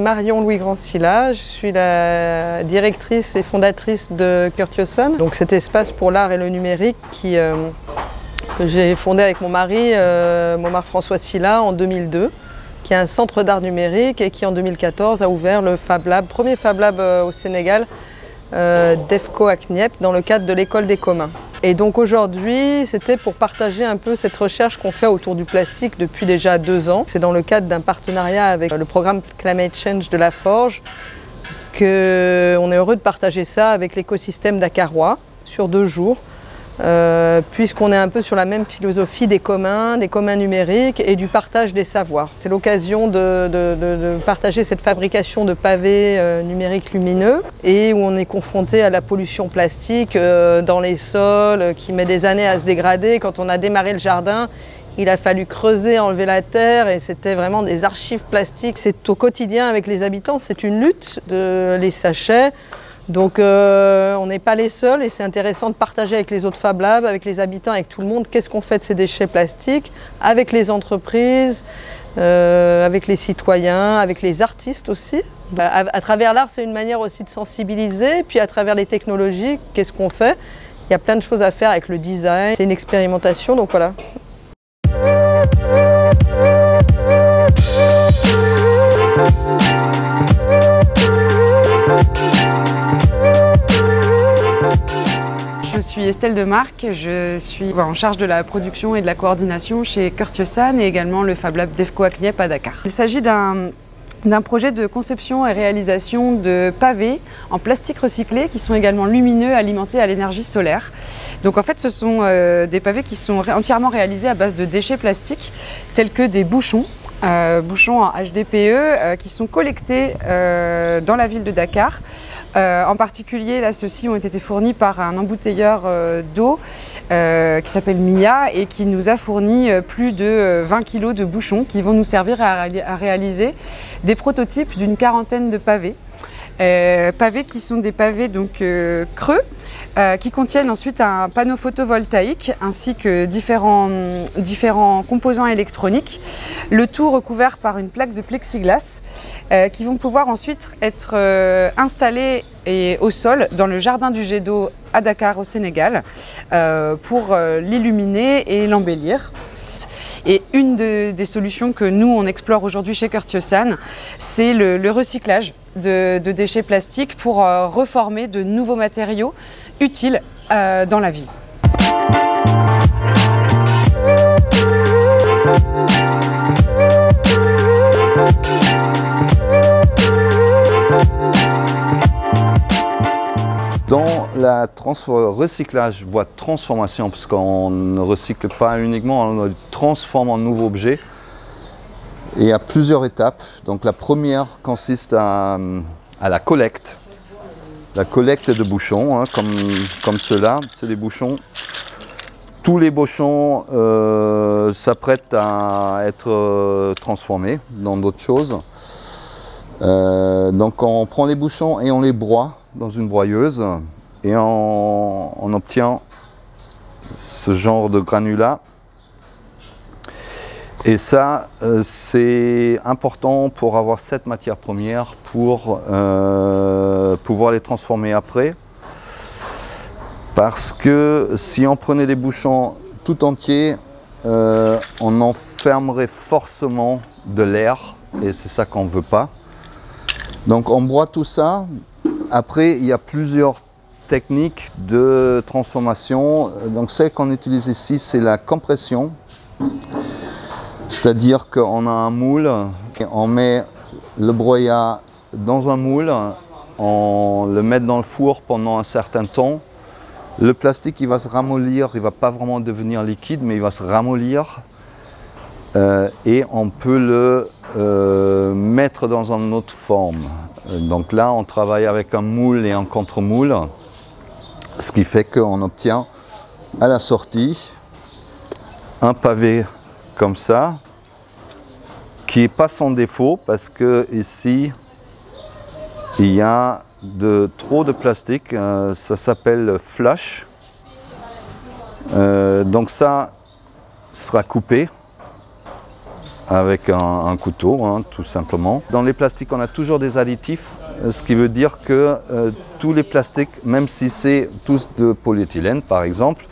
Marion Louis Grand-Silla, je suis la directrice et fondatrice de Curtiosan, donc cet espace pour l'art et le numérique que j'ai fondé avec mon mari, François Silla, en 2002, qui est un centre d'art numérique et qui en 2014 a ouvert le Fab Lab, premier Fab Lab au Sénégal, DEFCO à Kniep, dans le cadre de l'école des communs. Et donc aujourd'hui, c'était pour partager un peu cette recherche qu'on fait autour du plastique depuis déjà 2 ans. C'est dans le cadre d'un partenariat avec le programme Climate Change de la Forge qu'on est heureux de partager ça avec l'écosystème dakarois sur 2 jours. Puisqu'on est un peu sur la même philosophie des communs numériques et du partage des savoirs. C'est l'occasion de partager cette fabrication de pavés numériques lumineux et où on est confronté à la pollution plastique dans les sols qui met des années à se dégrader. Quand on a démarré le jardin, il a fallu creuser, enlever la terre et c'était vraiment des archives plastiques. C'est au quotidien avec les habitants, c'est une lutte les sachets. Donc on n'est pas les seuls et c'est intéressant de partager avec les autres Fab Labs, avec les habitants, avec tout le monde, qu'est-ce qu'on fait de ces déchets plastiques, avec les entreprises, avec les citoyens, avec les artistes aussi. À travers l'art, c'est une manière aussi de sensibiliser, puis à travers les technologies, qu'est-ce qu'on fait? Il y a plein de choses à faire avec le design, c'est une expérimentation, donc voilà. Je suis Estelle Demarque, je suis en charge de la production et de la coordination chez Curtiosan et également le Fab Lab DEFCO à Kniep à Dakar. Il s'agit d'un projet de conception et réalisation de pavés en plastique recyclé qui sont également lumineux, alimentés à l'énergie solaire. Donc en fait ce sont des pavés qui sont entièrement réalisés à base de déchets plastiques tels que des bouchons. Bouchons en HDPE qui sont collectés dans la ville de Dakar. En particulier, là, ceux-ci ont été fournis par un embouteilleur d'eau qui s'appelle Mia et qui nous a fourni plus de 20 kg de bouchons qui vont nous servir à réaliser des prototypes d'une 40aine de pavés. Pavés qui sont des pavés donc creux qui contiennent ensuite un panneau photovoltaïque ainsi que différents composants électroniques, le tout recouvert par une plaque de plexiglas qui vont pouvoir ensuite être installés au sol dans le jardin du jet d'eau à Dakar au Sénégal pour l'illuminer et l'embellir. Et une des solutions que nous on explore aujourd'hui chez Curtiosan, c'est le recyclage de déchets plastiques pour reformer de nouveaux matériaux utiles dans la ville. Dans la recyclage, voie transformation, parce qu'on ne recycle pas uniquement, on le transforme en nouveau objet. Et il y a plusieurs étapes. Donc la première consiste à la collecte. La collecte de bouchons, hein, comme ceux-là, c'est des bouchons. Tous les bouchons s'apprêtent à être transformés dans d'autres choses. Donc on prend les bouchons et on les broie dans une broyeuse et on obtient ce genre de granulat. Et ça, c'est important pour avoir cette matière première pour pouvoir les transformer après. Parce que si on prenait des bouchons tout entiers, on enfermerait forcément de l'air et c'est ça qu'on ne veut pas. Donc on broie tout ça. Après, il y a plusieurs techniques de transformation. Donc celle qu'on utilise ici, c'est la compression. C'est-à-dire qu'on a un moule, et on met le broyat dans un moule, on le met dans le four pendant un certain temps. Le plastique, il va se ramollir, il ne va pas vraiment devenir liquide, mais il va se ramollir. Et on peut le mettre dans une autre forme. Donc là, on travaille avec un moule et un contre-moule, ce qui fait qu'on obtient à la sortie un pavé comme ça, qui n'est pas sans défaut parce que ici il y a trop de plastique, ça s'appelle flush. Donc ça sera coupé avec un couteau, hein, tout simplement. Dans les plastiques, on a toujours des additifs, ce qui veut dire que tous les plastiques, même si c'est tous de polyéthylène par exemple,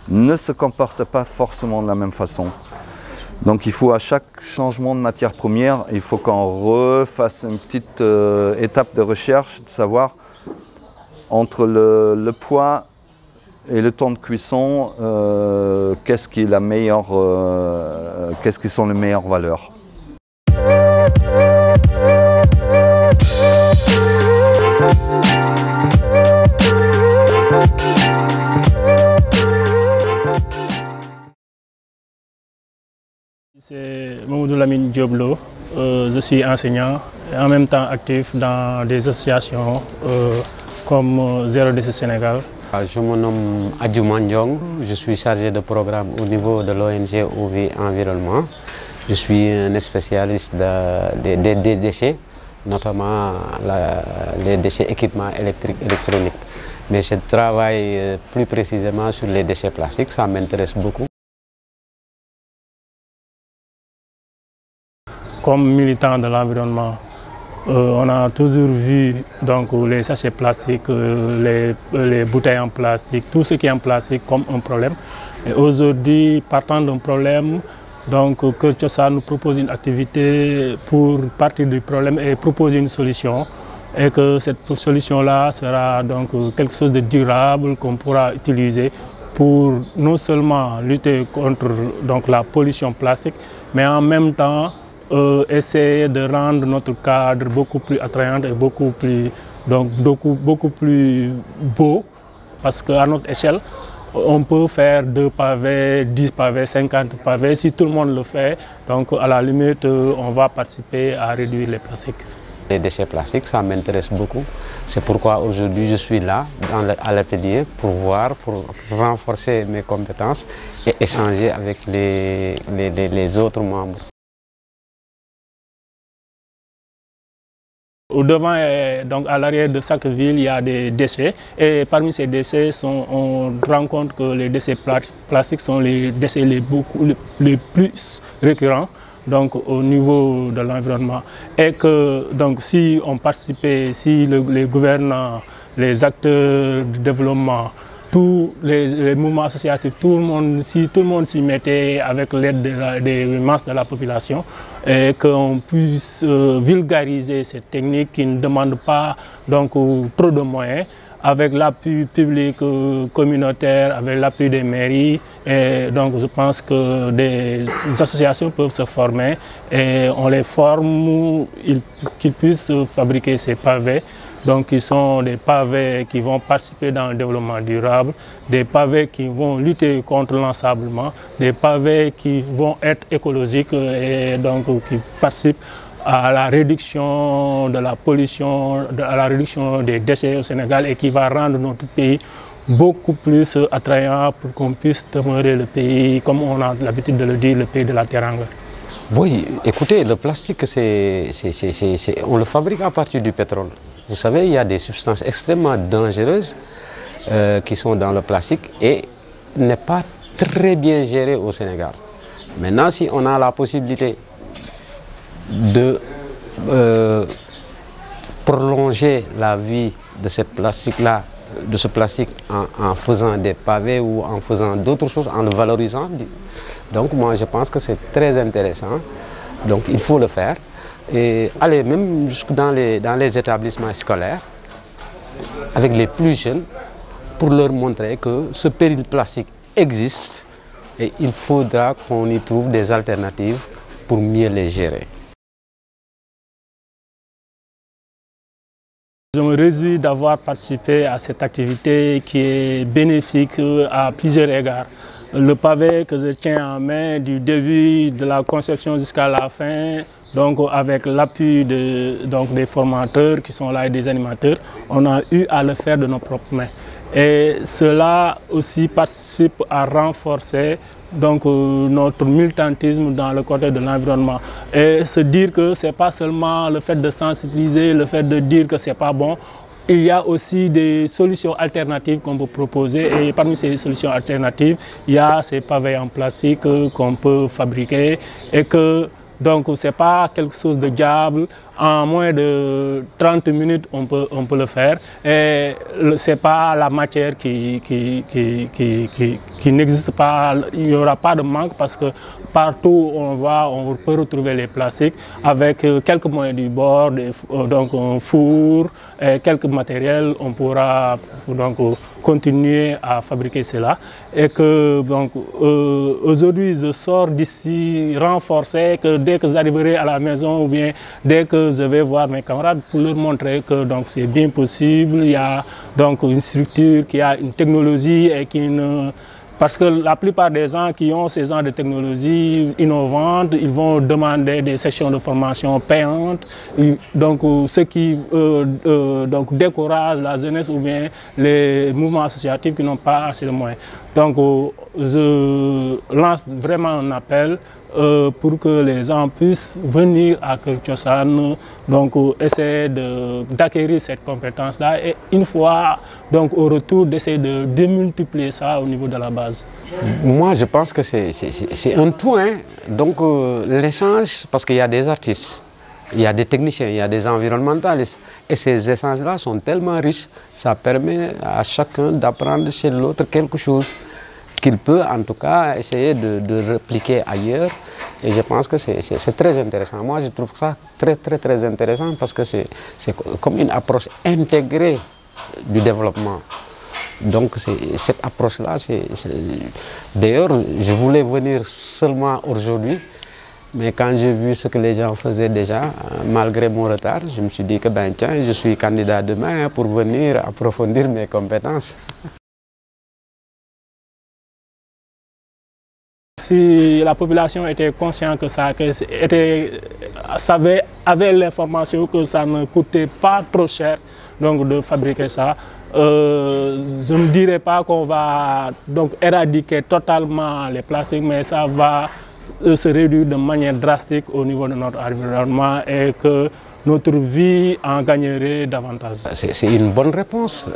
ne se comportent pas forcément de la même façon. Donc il faut à chaque changement de matière première, il faut qu'on refasse une petite étape de recherche, de savoir entre le poids et le temps de cuisson, qu'est-ce qui est la meilleure, qu'est-ce qui sont les meilleures valeurs. C'est Mamoudou Lamine Dioblo, je suis enseignant et en même temps actif dans des associations comme Zéro Déchet Sénégal. Je me nomme Adjouman Ndiong, je suis chargé de programme au niveau de l'ONG OV Environnement. Je suis un spécialiste des déchets, notamment les déchets équipements électroniques. Mais je travaille plus précisément sur les déchets plastiques, ça m'intéresse beaucoup. Comme militant de l'environnement, on a toujours vu donc, les sachets plastiques, les bouteilles en plastique, tout ce qui est en plastique comme un problème. Et aujourd'hui, partant d'un problème, donc Kër Thiossane nous propose une activité pour partir du problème et proposer une solution. Et que cette solution-là sera donc quelque chose de durable qu'on pourra utiliser pour non seulement lutter contre donc, la pollution plastique, mais en même temps essayer de rendre notre cadre beaucoup plus attrayant et beaucoup plus beau, parce qu'à notre échelle, on peut faire 2 pavés, 10 pavés, 50 pavés. Si tout le monde le fait, donc à la limite, on va participer à réduire les plastiques. Les déchets plastiques, ça m'intéresse beaucoup. C'est pourquoi aujourd'hui je suis là à l'atelier pour voir, pour renforcer mes compétences et échanger avec les autres membres. Au devant et donc à l'arrière de chaque ville, il y a des déchets et parmi ces déchets, on rend compte que les déchets plastiques sont les déchets les plus récurrents donc, au niveau de l'environnement. Et que donc, si on participait, si les gouvernants, les acteurs du développement, tous les mouvements associatifs, si tout le monde s'y mettait avec l'aide des masses de la population et qu'on puisse vulgariser cette technique qui ne demande pas donc, trop de moyens, avec l'appui public communautaire, avec l'appui des mairies. Et donc je pense que des associations peuvent se former et on les forme qu'ils puissent fabriquer ces pavés. Donc, qui sont des pavés qui vont participer dans le développement durable, des pavés qui vont lutter contre l'ensablement, des pavés qui vont être écologiques et donc qui participent à la réduction de la pollution, à la réduction des déchets au Sénégal et qui va rendre notre pays beaucoup plus attrayant pour qu'on puisse demeurer le pays, comme on a l'habitude de le dire, le pays de la Teranga. Oui, écoutez, le plastique, on le fabrique à partir du pétrole. Vous savez, il y a des substances extrêmement dangereuses qui sont dans le plastique et n'est pas très bien géré au Sénégal. Maintenant, si on a la possibilité de prolonger la vie de ce plastique-là, en faisant des pavés ou en faisant d'autres choses, en le valorisant. Donc moi je pense que c'est très intéressant, donc il faut le faire. Et aller même jusque dans les établissements scolaires, avec les plus jeunes, pour leur montrer que ce péril plastique existe et il faudra qu'on y trouve des alternatives pour mieux les gérer. Je me réjouis d'avoir participé à cette activité qui est bénéfique à plusieurs égards. Le pavé que je tiens en main du début de la conception jusqu'à la fin, donc avec l'appui des formateurs qui sont là et des animateurs, on a eu à le faire de nos propres mains. Et cela aussi participe à renforcer donc, notre militantisme dans le côté de l'environnement. Et se dire que ce n'est pas seulement le fait de sensibiliser, le fait de dire que ce n'est pas bon, il y a aussi des solutions alternatives qu'on peut proposer et parmi ces solutions alternatives, il y a ces pavés en plastique qu'on peut fabriquer et que Donc ce n'est pas quelque chose de diable. En moins de 30 minutes, on peut le faire. Et ce n'est pas la matière qui n'existe pas. Il n'y aura pas de manque parce que partout où on va, on peut retrouver les plastiques avec quelques moyens du bord, donc un four, et quelques matériels. On pourra donc continuer à fabriquer cela. Et que donc aujourd'hui, je sors d'ici renforcé que dès que j'arriverai à la maison ou bien dès que je vais voir mes camarades pour leur montrer que c'est bien possible. Il y a donc une structure qui a une technologie et qui ne... Parce que la plupart des gens qui ont ces genres de technologies innovantes, ils vont demander des sessions de formation payantes. Donc, ce qui donc décourage la jeunesse ou bien les mouvements associatifs qui n'ont pas assez de moyens. Donc, je lance vraiment un appel pour que les gens puissent venir à Kër Thiossane, donc essayer d'acquérir cette compétence-là et une fois donc au retour d'essayer de démultiplier ça au niveau de la base. Moi je pense que c'est un tout, hein. Donc l'échange, parce qu'il y a des artistes, il y a des techniciens, il y a des environnementalistes et ces échanges-là sont tellement riches, ça permet à chacun d'apprendre chez l'autre quelque chose qu'il peut en tout cas essayer de répliquer ailleurs. Et je pense que c'est très intéressant. Moi, je trouve ça très intéressant parce que c'est comme une approche intégrée du développement. Donc, cette approche-là, d'ailleurs, je voulais venir seulement aujourd'hui, mais quand j'ai vu ce que les gens faisaient déjà, malgré mon retard, je me suis dit que ben tiens, je suis candidat demain pour venir approfondir mes compétences. Si la population était consciente que ça avait l'information que ça ne coûtait pas trop cher donc de fabriquer ça, je ne dirais pas qu'on va donc éradiquer totalement les plastiques, mais ça va se réduire de manière drastique au niveau de notre environnement et que notre vie en gagnerait davantage. C'est une bonne réponse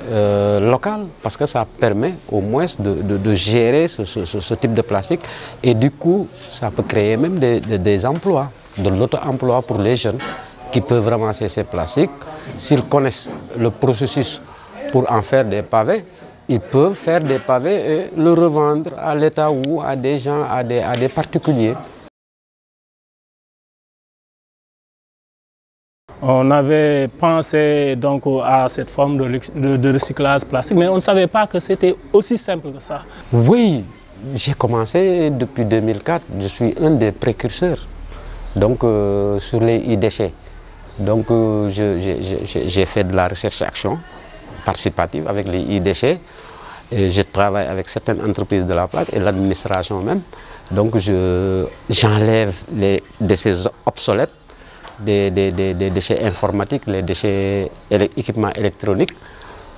locale parce que ça permet au moins de gérer ce type de plastique et du coup ça peut créer même des emplois, de l'auto-emploi pour les jeunes qui peuvent ramasser ces plastiques. S'ils connaissent le processus pour en faire des pavés, ils peuvent faire des pavés et le revendre à l'État ou à des gens, à des particuliers. On avait pensé donc à cette forme de recyclage plastique, mais on ne savait pas que c'était aussi simple que ça. Oui, j'ai commencé depuis 2004, je suis un des précurseurs donc, sur les e-déchets. Donc j'ai fait de la recherche-action participative avec les e-déchets. Je travaille avec certaines entreprises de la plaque et l'administration même. Donc j'enlève les déchets obsolètes, des déchets informatiques, les déchets équipements électroniques.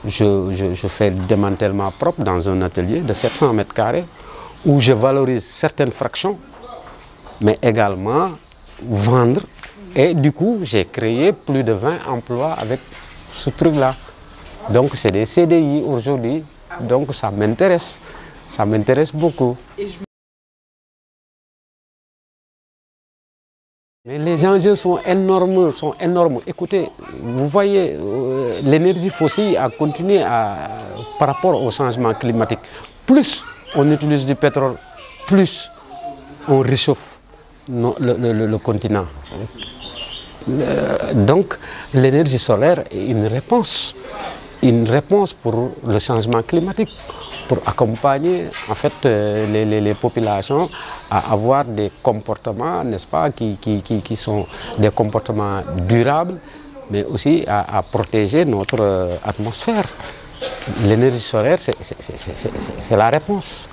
Je fais le démantèlement propre dans un atelier de 700 mètres carrés où je valorise certaines fractions, mais également vendre. Et du coup, j'ai créé plus de 20 emplois avec ce truc-là. Donc c'est des CDI aujourd'hui, donc ça m'intéresse beaucoup. Mais les enjeux sont énormes, Écoutez, vous voyez, l'énergie fossile a continué par rapport au changement climatique. Plus on utilise du pétrole, plus on réchauffe le continent. Donc l'énergie solaire est une réponse pour le changement climatique, pour accompagner en fait les populations à avoir des comportements, n'est-ce pas, qui sont des comportements durables, mais aussi à protéger notre atmosphère. L'énergie solaire, c'est la réponse.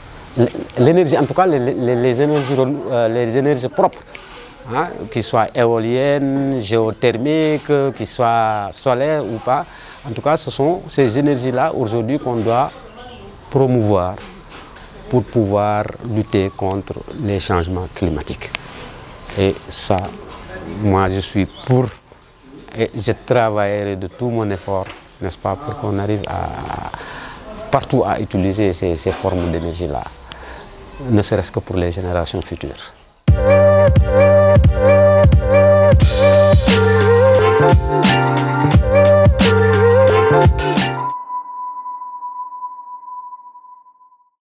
L'énergie, en tout cas les énergies propres, hein, qu'ils soient éoliennes, géothermiques, qu'ils soient solaires ou pas. En tout cas, ce sont ces énergies-là aujourd'hui qu'on doit promouvoir pour pouvoir lutter contre les changements climatiques. Et ça, moi je suis pour et je travaillerai de tout mon effort, n'est-ce pas, pour qu'on arrive partout à utiliser ces formes d'énergie-là, ne serait-ce que pour les générations futures.